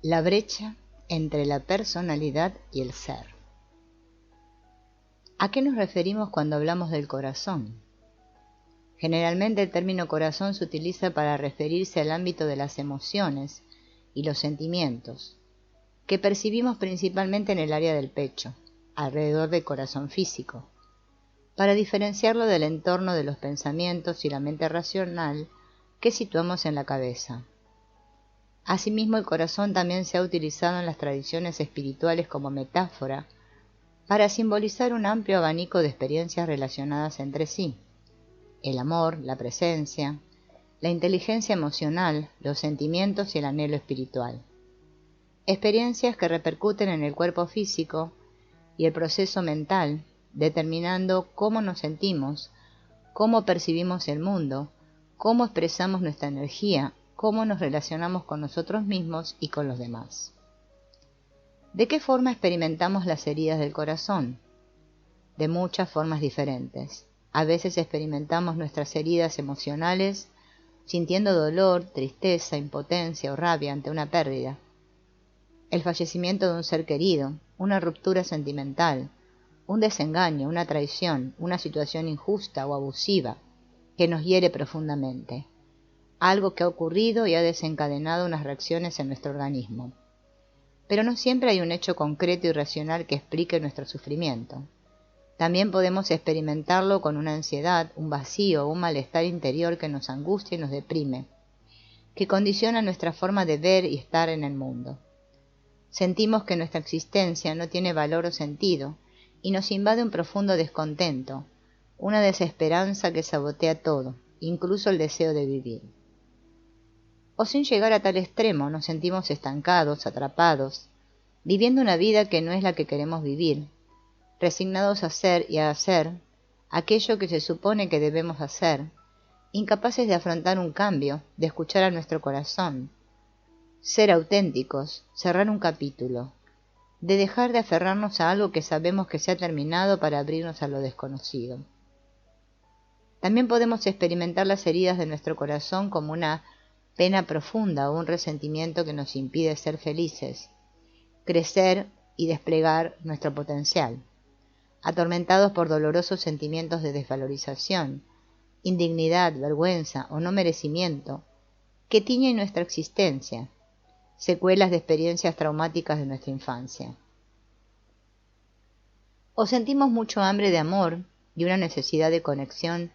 La brecha entre la personalidad y el ser. ¿A qué nos referimos cuando hablamos del corazón? Generalmente el término corazón se utiliza para referirse al ámbito de las emociones y los sentimientos, que percibimos principalmente en el área del pecho, alrededor del corazón físico, para diferenciarlo del entorno de los pensamientos y la mente racional que situamos en la cabeza. Asimismo, el corazón también se ha utilizado en las tradiciones espirituales como metáfora para simbolizar un amplio abanico de experiencias relacionadas entre sí: el amor, la presencia, la inteligencia emocional, los sentimientos y el anhelo espiritual. Experiencias que repercuten en el cuerpo físico y el proceso mental, determinando cómo nos sentimos, cómo percibimos el mundo, cómo expresamos nuestra energía, cómo nos relacionamos con nosotros mismos y con los demás. ¿De qué forma experimentamos las heridas del corazón? De muchas formas diferentes. A veces experimentamos nuestras heridas emocionales sintiendo dolor, tristeza, impotencia o rabia ante una pérdida, el fallecimiento de un ser querido, una ruptura sentimental, un desengaño, una traición, una situación injusta o abusiva que nos hiere profundamente, algo que ha ocurrido y ha desencadenado unas reacciones en nuestro organismo. Pero no siempre hay un hecho concreto y racional que explique nuestro sufrimiento. También podemos experimentarlo con una ansiedad, un vacío o un malestar interior que nos angustia y nos deprime, que condiciona nuestra forma de ver y estar en el mundo. Sentimos que nuestra existencia no tiene valor o sentido y nos invade un profundo descontento, una desesperanza que sabotea todo, incluso el deseo de vivir. O sin llegar a tal extremo, nos sentimos estancados, atrapados, viviendo una vida que no es la que queremos vivir, resignados a hacer y a hacer aquello que se supone que debemos hacer, incapaces de afrontar un cambio, de escuchar a nuestro corazón, ser auténticos, cerrar un capítulo, de dejar de aferrarnos a algo que sabemos que se ha terminado para abrirnos a lo desconocido. También podemos experimentar las heridas de nuestro corazón como una pena profunda o un resentimiento que nos impide ser felices, crecer y desplegar nuestro potencial, atormentados por dolorosos sentimientos de desvalorización, indignidad, vergüenza o no merecimiento que tiñen nuestra existencia, secuelas de experiencias traumáticas de nuestra infancia. O sentimos mucho hambre de amor y una necesidad de conexión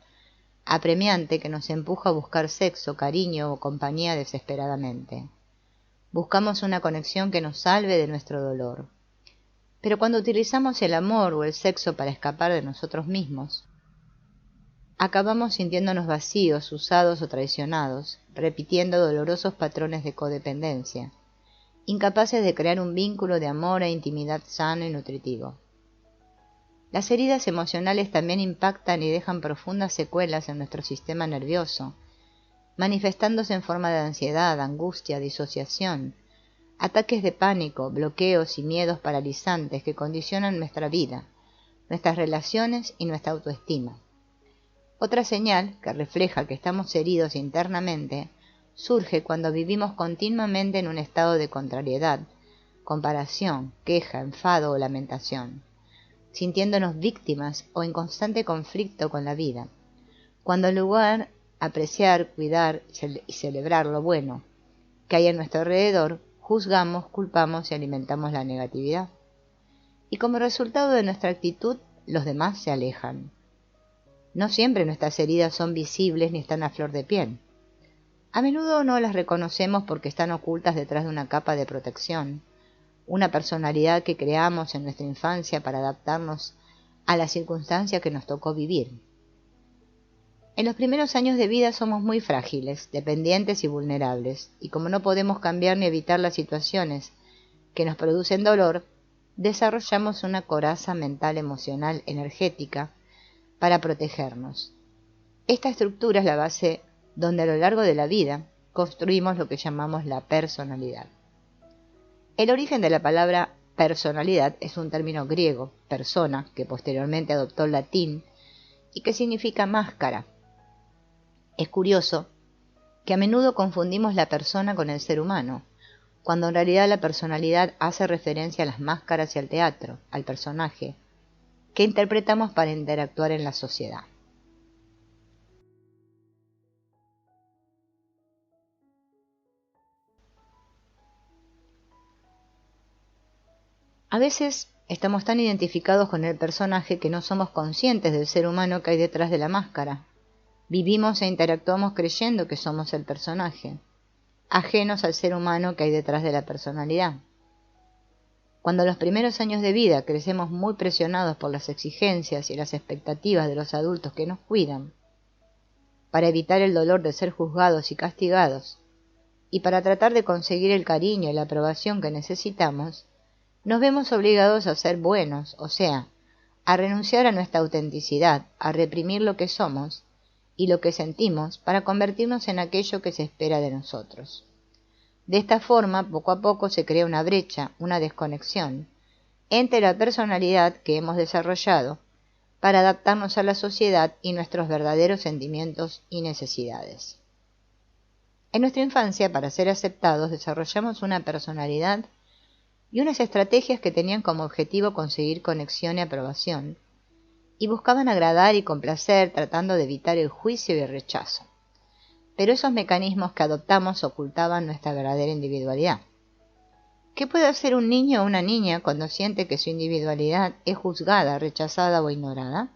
apremiante que nos empuja a buscar sexo, cariño o compañía desesperadamente. Buscamos una conexión que nos salve de nuestro dolor. Pero cuando utilizamos el amor o el sexo para escapar de nosotros mismos, acabamos sintiéndonos vacíos, usados o traicionados, repitiendo dolorosos patrones de codependencia, incapaces de crear un vínculo de amor e intimidad sano y nutritivo. Las heridas emocionales también impactan y dejan profundas secuelas en nuestro sistema nervioso, manifestándose en forma de ansiedad, angustia, disociación, ataques de pánico, bloqueos y miedos paralizantes que condicionan nuestra vida, nuestras relaciones y nuestra autoestima. Otra señal que refleja que estamos heridos internamente surge cuando vivimos continuamente en un estado de contrariedad, comparación, queja, enfado o lamentación, sintiéndonos víctimas o en constante conflicto con la vida, cuando en lugar de apreciar, cuidar y celebrar lo bueno que hay a nuestro alrededor, juzgamos, culpamos y alimentamos la negatividad. Y como resultado de nuestra actitud, los demás se alejan. No siempre nuestras heridas son visibles ni están a flor de piel. A menudo no las reconocemos porque están ocultas detrás de una capa de protección, una personalidad que creamos en nuestra infancia para adaptarnos a las circunstancias que nos tocó vivir. En los primeros años de vida somos muy frágiles, dependientes y vulnerables, y como no podemos cambiar ni evitar las situaciones que nos producen dolor, desarrollamos una coraza mental, emocional, energética para protegernos. Esta estructura es la base donde a lo largo de la vida construimos lo que llamamos la personalidad. El origen de la palabra personalidad es un término griego, persona, que posteriormente adoptó el latín y que significa máscara. Es curioso que a menudo confundimos la persona con el ser humano, cuando en realidad la personalidad hace referencia a las máscaras y al teatro, al personaje, que interpretamos para interactuar en la sociedad. A veces estamos tan identificados con el personaje que no somos conscientes del ser humano que hay detrás de la máscara. Vivimos e interactuamos creyendo que somos el personaje, ajenos al ser humano que hay detrás de la personalidad. Cuando en los primeros años de vida crecemos muy presionados por las exigencias y las expectativas de los adultos que nos cuidan, para evitar el dolor de ser juzgados y castigados, y para tratar de conseguir el cariño y la aprobación que necesitamos, nos vemos obligados a ser buenos, o sea, a renunciar a nuestra autenticidad, a reprimir lo que somos y lo que sentimos para convertirnos en aquello que se espera de nosotros. De esta forma, poco a poco se crea una brecha, una desconexión, entre la personalidad que hemos desarrollado para adaptarnos a la sociedad y nuestros verdaderos sentimientos y necesidades. En nuestra infancia, para ser aceptados, desarrollamos una personalidad y unas estrategias que tenían como objetivo conseguir conexión y aprobación, y buscaban agradar y complacer tratando de evitar el juicio y el rechazo. Pero esos mecanismos que adoptamos ocultaban nuestra verdadera individualidad. ¿Qué puede hacer un niño o una niña cuando siente que su individualidad es juzgada, rechazada o ignorada?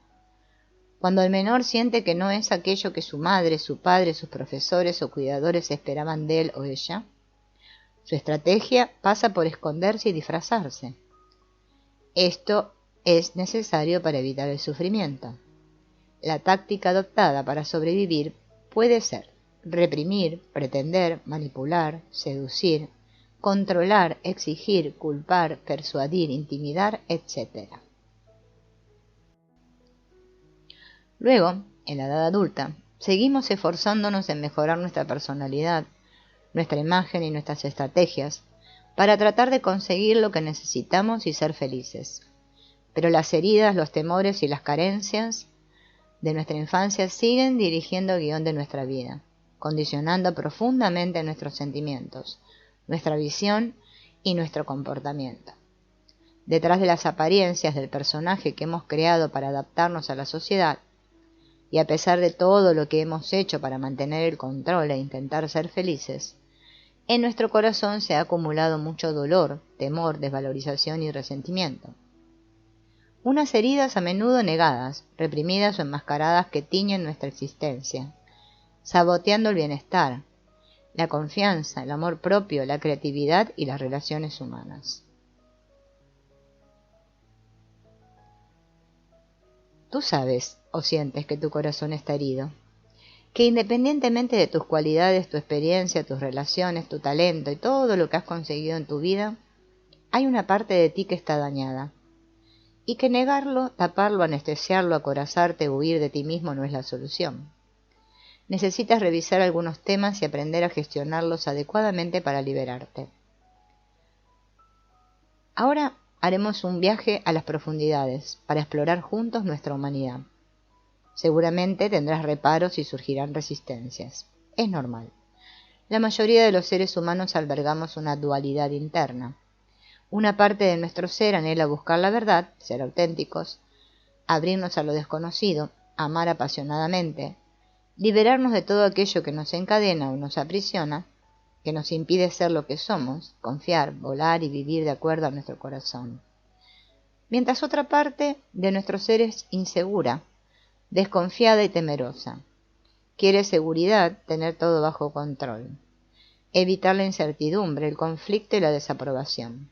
Cuando el menor siente que no es aquello que su madre, su padre, sus profesores o cuidadores esperaban de él o ella, su estrategia pasa por esconderse y disfrazarse. Esto es necesario para evitar el sufrimiento. La táctica adoptada para sobrevivir puede ser reprimir, pretender, manipular, seducir, controlar, exigir, culpar, persuadir, intimidar, etc. Luego, en la edad adulta, seguimos esforzándonos en mejorar nuestra personalidad, nuestra imagen y nuestras estrategias para tratar de conseguir lo que necesitamos y ser felices. Pero las heridas, los temores y las carencias de nuestra infancia siguen dirigiendo el guión de nuestra vida, condicionando profundamente nuestros sentimientos, nuestra visión y nuestro comportamiento. Detrás de las apariencias del personaje que hemos creado para adaptarnos a la sociedad, y a pesar de todo lo que hemos hecho para mantener el control e intentar ser felices, en nuestro corazón se ha acumulado mucho dolor, temor, desvalorización y resentimiento. Unas heridas a menudo negadas, reprimidas o enmascaradas que tiñen nuestra existencia, saboteando el bienestar, la confianza, el amor propio, la creatividad y las relaciones humanas. Tú sabes o sientes que tu corazón está herido, que independientemente de tus cualidades, tu experiencia, tus relaciones, tu talento y todo lo que has conseguido en tu vida, hay una parte de ti que está dañada, y que negarlo, taparlo, anestesiarlo, acorazarte, huir de ti mismo no es la solución. Necesitas revisar algunos temas y aprender a gestionarlos adecuadamente para liberarte. Ahora haremos un viaje a las profundidades para explorar juntos nuestra humanidad. Seguramente tendrás reparos y surgirán resistencias. Es normal. La mayoría de los seres humanos albergamos una dualidad interna. Una parte de nuestro ser anhela buscar la verdad, ser auténticos, abrirnos a lo desconocido, amar apasionadamente, liberarnos de todo aquello que nos encadena o nos aprisiona, que nos impide ser lo que somos, confiar, volar y vivir de acuerdo a nuestro corazón. Mientras otra parte de nuestro ser es insegura, desconfiada y temerosa. Quiere seguridad, tener todo bajo control. Evitar la incertidumbre, el conflicto y la desaprobación.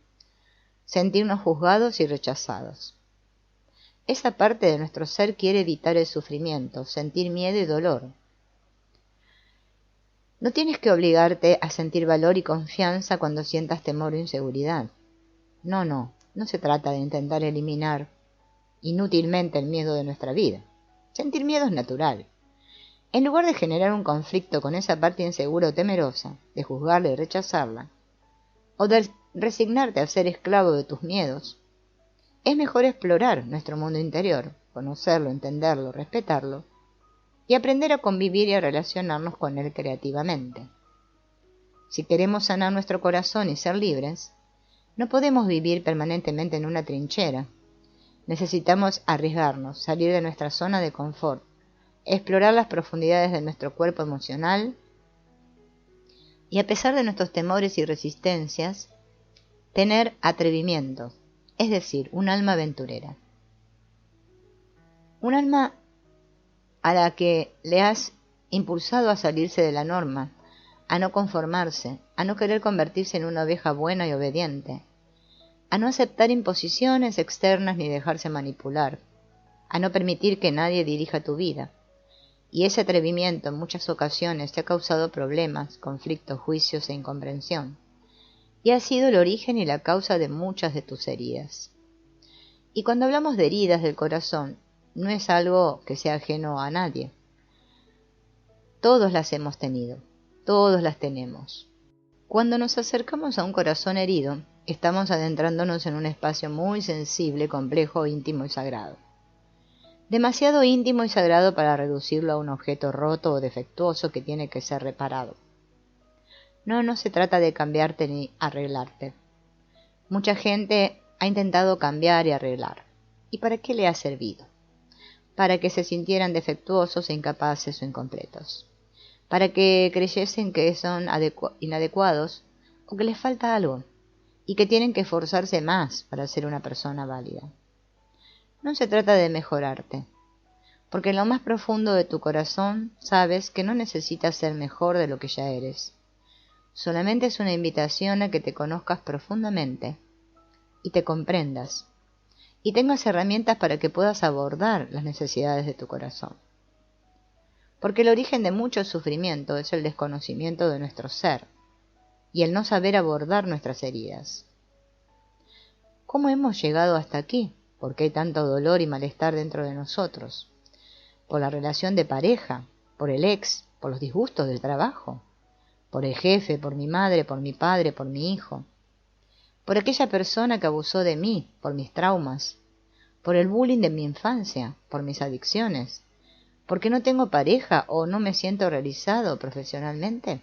Sentirnos juzgados y rechazados. Esa parte de nuestro ser quiere evitar el sufrimiento, sentir miedo y dolor. No tienes que obligarte a sentir valor y confianza cuando sientas temor o inseguridad. No se trata de intentar eliminar inútilmente el miedo de nuestra vida. Sentir miedo es natural. En lugar de generar un conflicto con esa parte insegura o temerosa, de juzgarla y rechazarla, o de resignarte a ser esclavo de tus miedos, es mejor explorar nuestro mundo interior, conocerlo, entenderlo, respetarlo, y aprender a convivir y a relacionarnos con él creativamente. Si queremos sanar nuestro corazón y ser libres, no podemos vivir permanentemente en una trinchera. Necesitamos arriesgarnos, salir de nuestra zona de confort, explorar las profundidades de nuestro cuerpo emocional y, a pesar de nuestros temores y resistencias, tener atrevimiento, es decir, un alma aventurera. Un alma a la que le has impulsado a salirse de la norma, a no conformarse, a no querer convertirse en una oveja buena y obediente, a no aceptar imposiciones externas ni dejarse manipular, a no permitir que nadie dirija tu vida. Y ese atrevimiento en muchas ocasiones te ha causado problemas, conflictos, juicios e incomprensión, y ha sido el origen y la causa de muchas de tus heridas. Y cuando hablamos de heridas del corazón, no es algo que sea ajeno a nadie. Todos las hemos tenido, todos las tenemos. Cuando nos acercamos a un corazón herido, estamos adentrándonos en un espacio muy sensible, complejo, íntimo y sagrado. Demasiado íntimo y sagrado para reducirlo a un objeto roto o defectuoso que tiene que ser reparado. No se trata de cambiarte ni arreglarte. Mucha gente ha intentado cambiar y arreglar. ¿Y para qué le ha servido? Para que se sintieran defectuosos e incapaces o incompletos. Para que creyesen que son inadecuados o que les falta algo y que tienen que esforzarse más para ser una persona válida. No se trata de mejorarte, porque en lo más profundo de tu corazón sabes que no necesitas ser mejor de lo que ya eres. Solamente es una invitación a que te conozcas profundamente y te comprendas y tengas herramientas para que puedas abordar las necesidades de tu corazón. Porque el origen de mucho sufrimiento es el desconocimiento de nuestro ser y el no saber abordar nuestras heridas. ¿Cómo hemos llegado hasta aquí? ¿Por qué hay tanto dolor y malestar dentro de nosotros? ¿Por la relación de pareja? ¿Por el ex? ¿Por los disgustos del trabajo? ¿Por el jefe? ¿Por mi madre? ¿Por mi padre? ¿Por mi hijo? ¿Por aquella persona que abusó de mí? ¿Por mis traumas? ¿Por el bullying de mi infancia? ¿Por mis adicciones? ¿Porque no tengo pareja o no me siento realizado profesionalmente?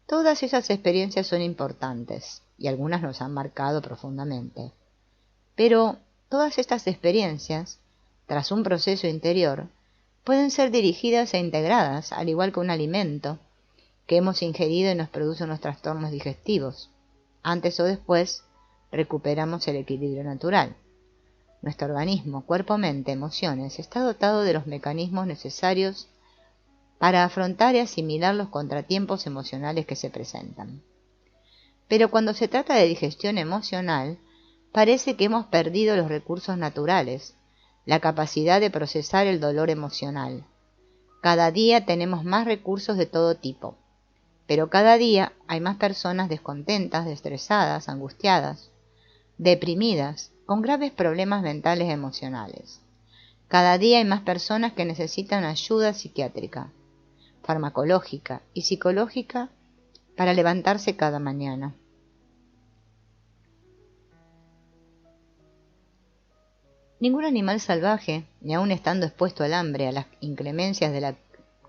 Todas esas experiencias son importantes y algunas nos han marcado profundamente. Pero todas estas experiencias, tras un proceso interior, pueden ser dirigidas e integradas, al igual que un alimento que hemos ingerido y nos produce unos trastornos digestivos. Antes o después, recuperamos el equilibrio natural. Nuestro organismo, cuerpo, mente, emociones, está dotado de los mecanismos necesarios para afrontar y asimilar los contratiempos emocionales que se presentan. Pero cuando se trata de digestión emocional, parece que hemos perdido los recursos naturales, la capacidad de procesar el dolor emocional. Cada día tenemos más recursos de todo tipo, pero cada día hay más personas descontentas, estresadas, angustiadas, deprimidas, con graves problemas mentales y emocionales. Cada día hay más personas que necesitan ayuda psiquiátrica, farmacológica y psicológica para levantarse cada mañana. Ningún animal salvaje, ni aun estando expuesto al hambre, a las inclemencias de la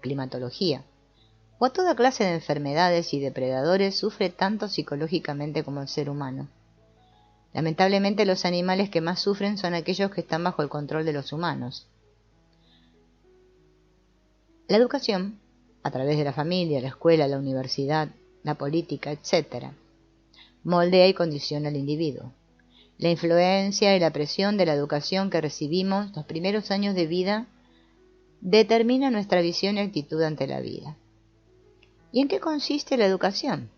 climatología, o a toda clase de enfermedades y depredadores, sufre tanto psicológicamente como el ser humano. Lamentablemente, los animales que más sufren son aquellos que están bajo el control de los humanos. La educación, a través de la familia, la escuela, la universidad, la política, etc., moldea y condiciona al individuo. La influencia y la presión de la educación que recibimos los primeros años de vida determina nuestra visión y actitud ante la vida. ¿Y en qué consiste la educación?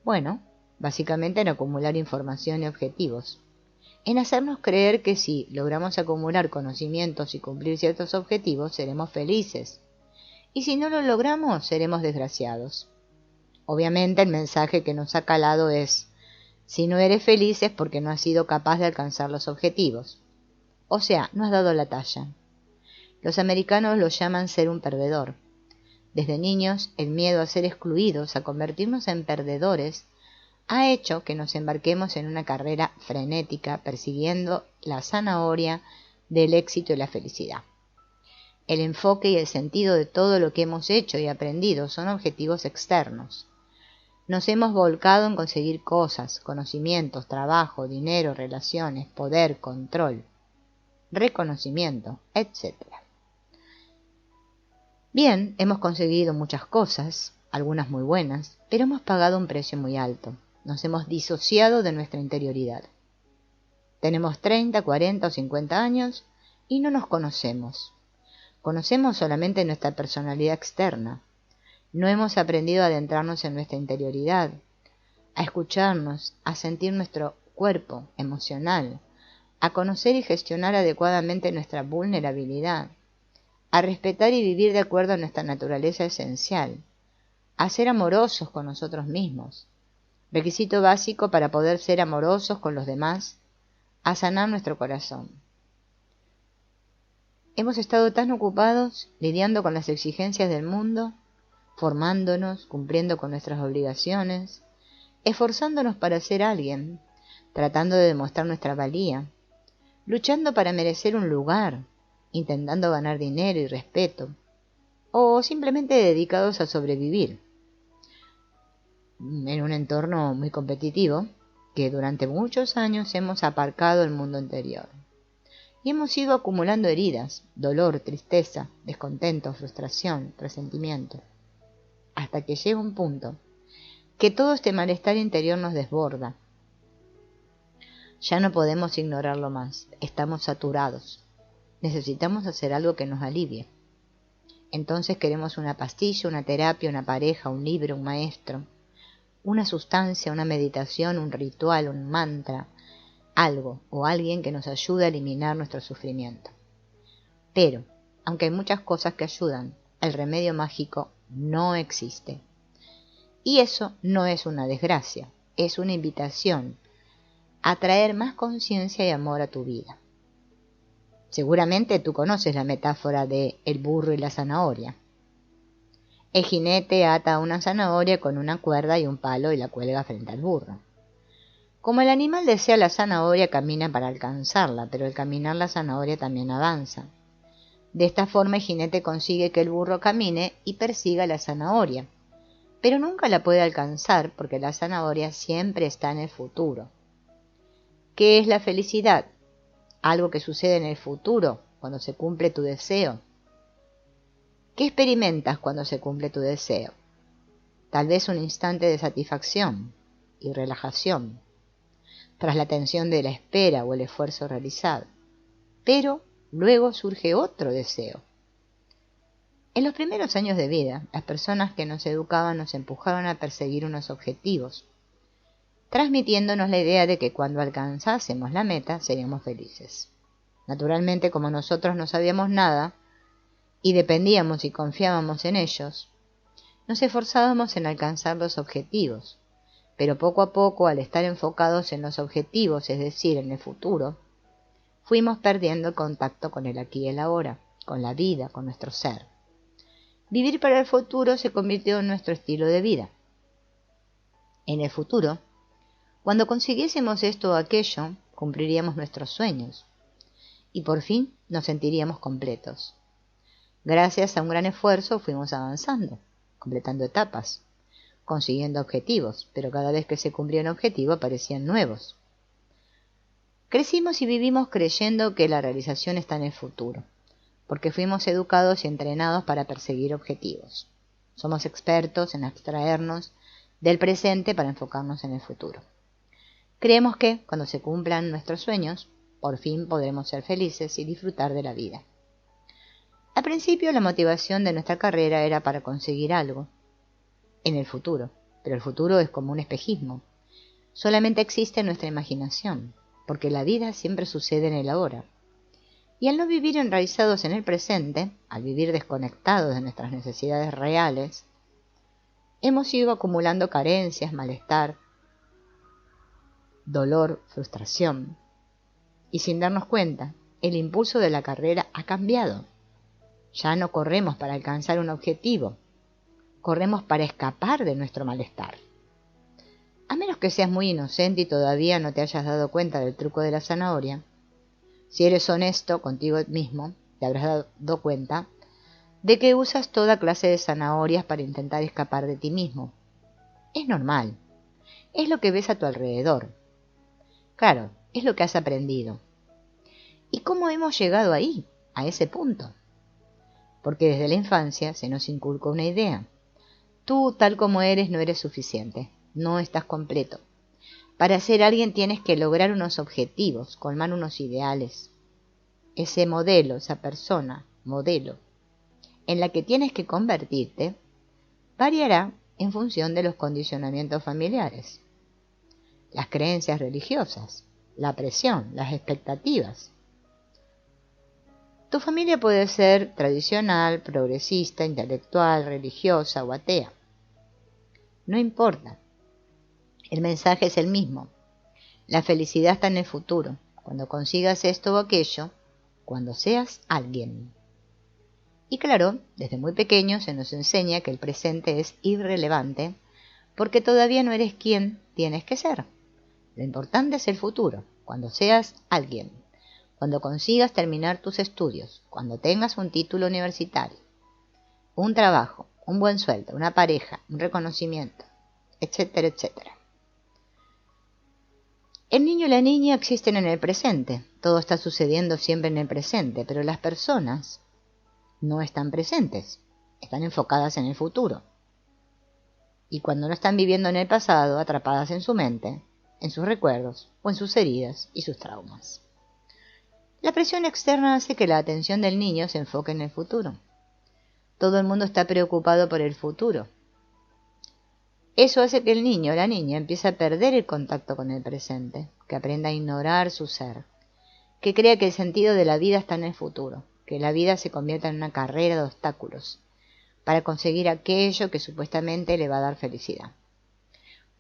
Bueno, básicamente en acumular información y objetivos, en hacernos creer que si logramos acumular conocimientos y cumplir ciertos objetivos, seremos felices, y si no lo logramos, seremos desgraciados. Obviamente el mensaje que nos ha calado es: si no eres feliz es porque no has sido capaz de alcanzar los objetivos. O sea, no has dado la talla. Los americanos lo llaman ser un perdedor. Desde niños, el miedo a ser excluidos, a convertirnos en perdedores, ha hecho que nos embarquemos en una carrera frenética persiguiendo la zanahoria del éxito y la felicidad. El enfoque y el sentido de todo lo que hemos hecho y aprendido son objetivos externos, Nos hemos volcado en conseguir cosas, conocimientos, trabajo, dinero, relaciones, poder, control, reconocimiento, etc. Bien, hemos conseguido muchas cosas, algunas muy buenas, pero hemos pagado un precio muy alto. Nos hemos disociado de nuestra interioridad. Tenemos 30, 40 o 50 años y no nos conocemos. Conocemos solamente nuestra personalidad externa. No hemos aprendido a adentrarnos en nuestra interioridad, a escucharnos, a sentir nuestro cuerpo emocional, a conocer y gestionar adecuadamente nuestra vulnerabilidad, a respetar y vivir de acuerdo a nuestra naturaleza esencial, a ser amorosos con nosotros mismos, requisito básico para poder ser amorosos con los demás, a sanar nuestro corazón. Hemos estado tan ocupados lidiando con las exigencias del mundo, formándonos, cumpliendo con nuestras obligaciones, esforzándonos para ser alguien, tratando de demostrar nuestra valía, luchando para merecer un lugar, intentando ganar dinero y respeto, o simplemente dedicados a sobrevivir en un entorno muy competitivo que durante muchos años hemos aparcado el mundo interior. Y hemos ido acumulando heridas, dolor, tristeza, descontento, frustración, resentimiento, hasta que llega un punto que todo este malestar interior nos desborda. Ya no podemos ignorarlo más, estamos saturados. Necesitamos hacer algo que nos alivie. Entonces queremos una pastilla, una terapia, una pareja, un libro, un maestro, una sustancia, una meditación, un ritual, un mantra, algo o alguien que nos ayude a eliminar nuestro sufrimiento. Pero, aunque hay muchas cosas que ayudan, el remedio mágico no existe. Y eso no es una desgracia, es una invitación a traer más conciencia y amor a tu vida. Seguramente tú conoces la metáfora de el burro y la zanahoria. El jinete ata una zanahoria con una cuerda y un palo y la cuelga frente al burro. Como el animal desea la zanahoria, camina para alcanzarla, pero al caminar la zanahoria también avanza. De esta forma el jinete consigue que el burro camine y persiga la zanahoria, pero nunca la puede alcanzar porque la zanahoria siempre está en el futuro. ¿Qué es la felicidad? Algo que sucede en el futuro, cuando se cumple tu deseo. ¿Qué experimentas cuando se cumple tu deseo? Tal vez un instante de satisfacción y relajación, tras la tensión de la espera o el esfuerzo realizado. Pero luego surge otro deseo. En los primeros años de vida, las personas que nos educaban nos empujaron a perseguir unos objetivos, transmitiéndonos la idea de que cuando alcanzásemos la meta seríamos felices. Naturalmente, como nosotros no sabíamos nada y dependíamos y confiábamos en ellos, nos esforzábamos en alcanzar los objetivos, pero poco a poco, al estar enfocados en los objetivos, es decir, en el futuro, fuimos perdiendo el contacto con el aquí y el ahora, con la vida, con nuestro ser. Vivir para el futuro se convirtió en nuestro estilo de vida. En el futuro, cuando consiguiésemos esto o aquello, cumpliríamos nuestros sueños y por fin nos sentiríamos completos. Gracias a un gran esfuerzo fuimos avanzando, completando etapas, consiguiendo objetivos, pero cada vez que se cumplía un objetivo aparecían nuevos. Crecimos y vivimos creyendo que la realización está en el futuro, porque fuimos educados y entrenados para perseguir objetivos. Somos expertos en abstraernos del presente para enfocarnos en el futuro. Creemos que, cuando se cumplan nuestros sueños, por fin podremos ser felices y disfrutar de la vida. Al principio la motivación de nuestra carrera era para conseguir algo en el futuro, pero el futuro es como un espejismo. Solamente existe en nuestra imaginación, porque la vida siempre sucede en el ahora. Y al no vivir enraizados en el presente, al vivir desconectados de nuestras necesidades reales, hemos ido acumulando carencias, malestar, dolor, frustración. Y sin darnos cuenta, el impulso de la carrera ha cambiado. Ya no corremos para alcanzar un objetivo, corremos para escapar de nuestro malestar. A menos que seas muy inocente y todavía no te hayas dado cuenta del truco de la zanahoria, si eres honesto contigo mismo, te habrás dado cuenta de que usas toda clase de zanahorias para intentar escapar de ti mismo. Es normal. Es lo que ves a tu alrededor. Claro, es lo que has aprendido. ¿Y cómo hemos llegado ahí, a ese punto? Porque desde la infancia se nos inculcó una idea. Tú, tal como eres, no eres suficiente. No estás completo. Para ser alguien tienes que lograr unos objetivos, colmar unos ideales. Ese modelo, esa persona, modelo, en la que tienes que convertirte, variará en función de los condicionamientos familiares, las creencias religiosas, la presión, las expectativas. Tu familia puede ser tradicional, progresista, intelectual, religiosa o atea. No importa. El mensaje es el mismo. La felicidad está en el futuro, cuando consigas esto o aquello, cuando seas alguien. Y claro, desde muy pequeño se nos enseña que el presente es irrelevante porque todavía no eres quien tienes que ser. Lo importante es el futuro, cuando seas alguien, cuando consigas terminar tus estudios, cuando tengas un título universitario, un trabajo, un buen sueldo, una pareja, un reconocimiento, etcétera, etcétera. El niño y la niña existen en el presente, todo está sucediendo siempre en el presente, pero las personas no están presentes, están enfocadas en el futuro. Y cuando no están viviendo en el pasado, atrapadas en su mente, en sus recuerdos o en sus heridas y sus traumas. La presión externa hace que la atención del niño se enfoque en el futuro. Todo el mundo está preocupado por el futuro. Eso hace que el niño o la niña empiece a perder el contacto con el presente, que aprenda a ignorar su ser, que crea que el sentido de la vida está en el futuro, que la vida se convierta en una carrera de obstáculos para conseguir aquello que supuestamente le va a dar felicidad.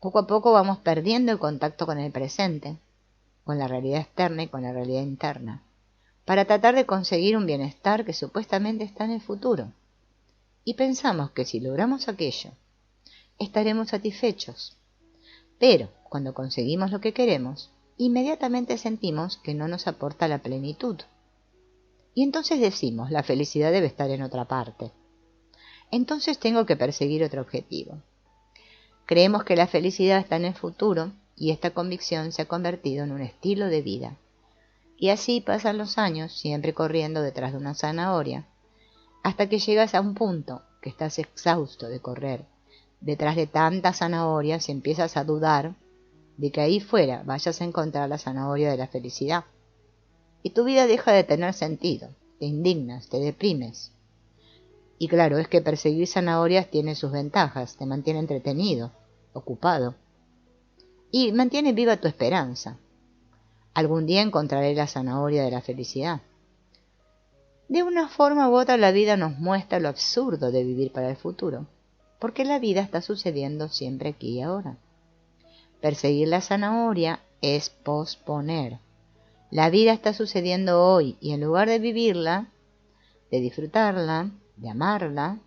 Poco a poco vamos perdiendo el contacto con el presente, con la realidad externa y con la realidad interna, para tratar de conseguir un bienestar que supuestamente está en el futuro. Y pensamos que si logramos aquello, estaremos satisfechos. Pero cuando conseguimos lo que queremos, inmediatamente sentimos que no nos aporta la plenitud. Y entonces decimos, la felicidad debe estar en otra parte. Entonces tengo que perseguir otro objetivo. Creemos que la felicidad está en el futuro y esta convicción se ha convertido en un estilo de vida. Y así pasan los años, siempre corriendo detrás de una zanahoria, hasta que llegas a un punto que estás exhausto de correr detrás de tantas zanahorias y empiezas a dudar de que ahí fuera vayas a encontrar la zanahoria de la felicidad. Y tu vida deja de tener sentido, te indignas, te deprimes. Y claro, es que perseguir zanahorias tiene sus ventajas, te mantiene entretenido, ocupado, y mantiene viva tu esperanza. Algún día encontraré la zanahoria de la felicidad. De una forma u otra la vida nos muestra lo absurdo de vivir para el futuro, porque la vida está sucediendo siempre aquí y ahora. Perseguir la zanahoria es posponer. La vida está sucediendo hoy y en lugar de vivirla, de disfrutarla, de amarla,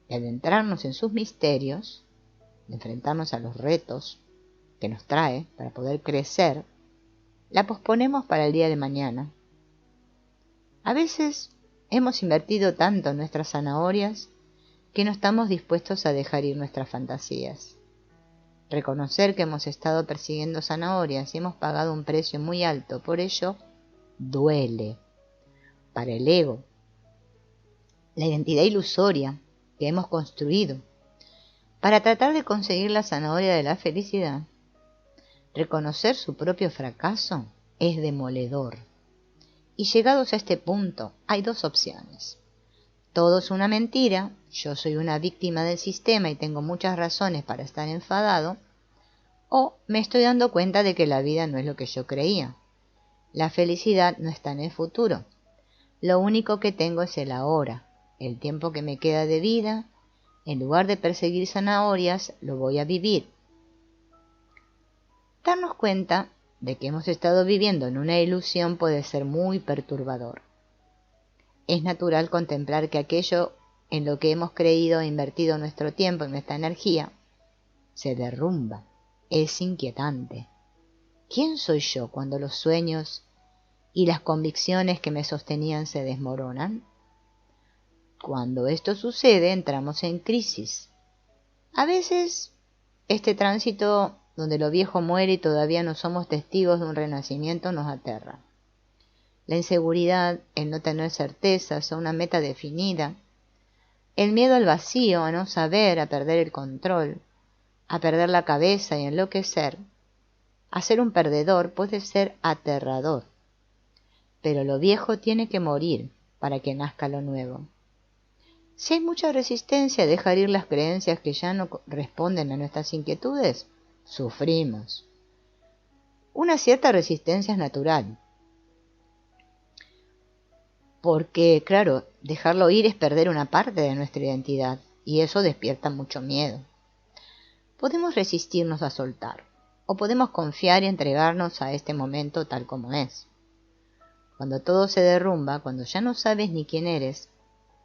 de adentrarnos en sus misterios, de enfrentarnos a los retos que nos trae para poder crecer, la posponemos para el día de mañana. A veces hemos invertido tanto en nuestras zanahorias que no estamos dispuestos a dejar ir nuestras fantasías. Reconocer que hemos estado persiguiendo zanahorias y hemos pagado un precio muy alto por ello, duele. Para el ego, la identidad ilusoria que hemos construido, para tratar de conseguir la zanahoria de la felicidad, reconocer su propio fracaso es demoledor. Y llegados a este punto, hay dos opciones. Todo es una mentira, yo soy una víctima del sistema y tengo muchas razones para estar enfadado, o me estoy dando cuenta de que la vida no es lo que yo creía. La felicidad no está en el futuro. Lo único que tengo es el ahora, el tiempo que me queda de vida. En lugar de perseguir zanahorias, lo voy a vivir. Darnos cuenta de que hemos estado viviendo en una ilusión puede ser muy perturbador. Es natural contemplar que aquello en lo que hemos creído e invertido nuestro tiempo y nuestra energía se derrumba. Es inquietante. ¿Quién soy yo cuando los sueños y las convicciones que me sostenían se desmoronan? Cuando esto sucede, entramos en crisis. A veces Este tránsito donde lo viejo muere y todavía no somos testigos de un renacimiento nos aterra. La inseguridad, el no tener certezas o una meta definida, el miedo al vacío, a no saber, a perder el control, a perder la cabeza y enloquecer, a ser un perdedor puede ser aterrador. Pero lo viejo tiene que morir para que nazca lo nuevo. Si hay mucha resistencia a dejar ir las creencias que ya no responden a nuestras inquietudes, sufrimos. Una cierta resistencia es natural, porque, claro, dejarlo ir es perder una parte de nuestra identidad, y eso despierta mucho miedo. Podemos resistirnos a soltar, o podemos confiar y entregarnos a este momento tal como es. Cuando todo se derrumba, cuando ya no sabes ni quién eres,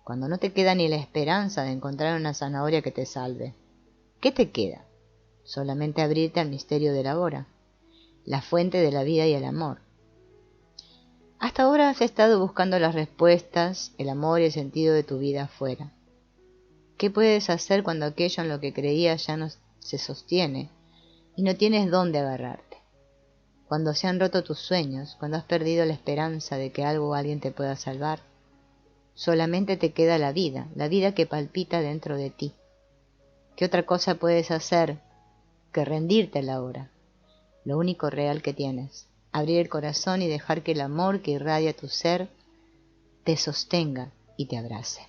cuando no te queda ni la esperanza de encontrar una zanahoria que te salve, ¿qué te queda? Solamente abrirte al misterio de la hora, la fuente de la vida y el amor. Hasta ahora has estado buscando las respuestas, el amor y el sentido de tu vida afuera. ¿Qué puedes hacer cuando aquello en lo que creías ya no se sostiene y no tienes dónde agarrarte? Cuando se han roto tus sueños, cuando has perdido la esperanza de que algo o alguien te pueda salvar, solamente te queda la vida que palpita dentro de ti. ¿Qué otra cosa puedes hacer que rendirte a la hora? Lo único real que tienes, abrir el corazón y dejar que el amor que irradia tu ser te sostenga y te abrace.